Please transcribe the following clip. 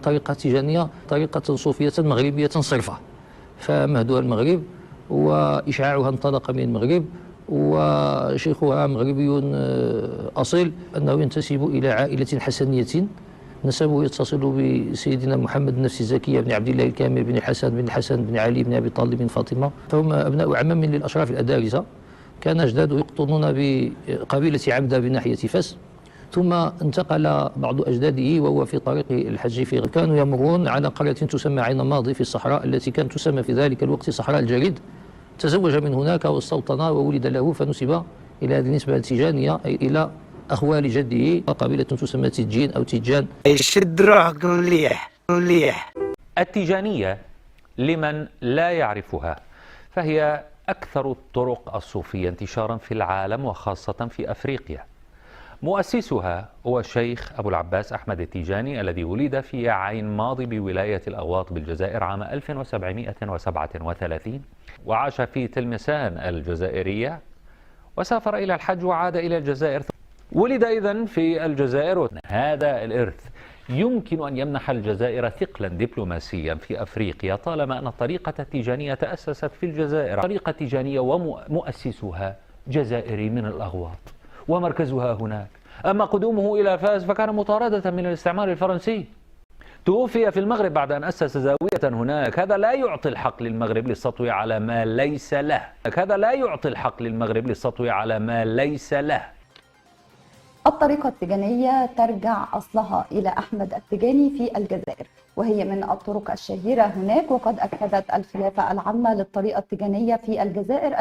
طريقة تيجانية طريقة صوفية مغربية صرفة، فمهدها المغرب وإشعاعها انطلق من المغرب، وشيخها مغربي أصيل، أنه ينتسب إلى عائلة حسنية، نسبه يتصل بسيدنا محمد النفس زكية بن عبد الله الكامل بن الحسن بن علي بن أبي طالب بن فاطمة، فهم أبناء عمام للأشراف الأدارسة. كان أجداده يقطنون بقبيلة عبدة بناحية فاس، ثم انتقل بعض أجداده وهو في طريق الحج في كانوا يمرون على قرية تسمى عين ماضي في الصحراء، التي كانت تسمى في ذلك الوقت صحراء الجريد. تزوج من هناك واستوطن وولد له، فنسب إلى هذه النسبة التيجانية أي إلى أخوال جده، قبيلة تسمى تيجين أو تيجان. يشد روحك مليح. التيجانية لمن لا يعرفها فهي أكثر الطرق الصوفية انتشارا في العالم وخاصة في أفريقيا. مؤسسها هو الشيخ أبو العباس أحمد التيجاني، الذي ولد في عين ماضي بولاية الأغواط بالجزائر عام 1737، وعاش في تلمسان الجزائرية، وسافر إلى الحج وعاد إلى الجزائر. ولد إذن في الجزائر. هذا الإرث يمكن أن يمنح الجزائر ثقلا دبلوماسيا في أفريقيا، طالما أن الطريقة التيجانية تأسست في الجزائر. طريقة تيجانية ومؤسسها جزائري من الأغواط ومركزها هناك. أما قدومه إلى فاس فكان مطاردة من الاستعمار الفرنسي. توفي في المغرب بعد أن أسس زاوية هناك. هذا لا يعطي الحق للمغرب للسطو على ما ليس له. الطريقة التيجانية ترجع أصلها إلى أحمد التيجاني في الجزائر، وهي من الطرق الشهيرة هناك، وقد أكدت الخلافة العامة للطريقة التيجانية في الجزائر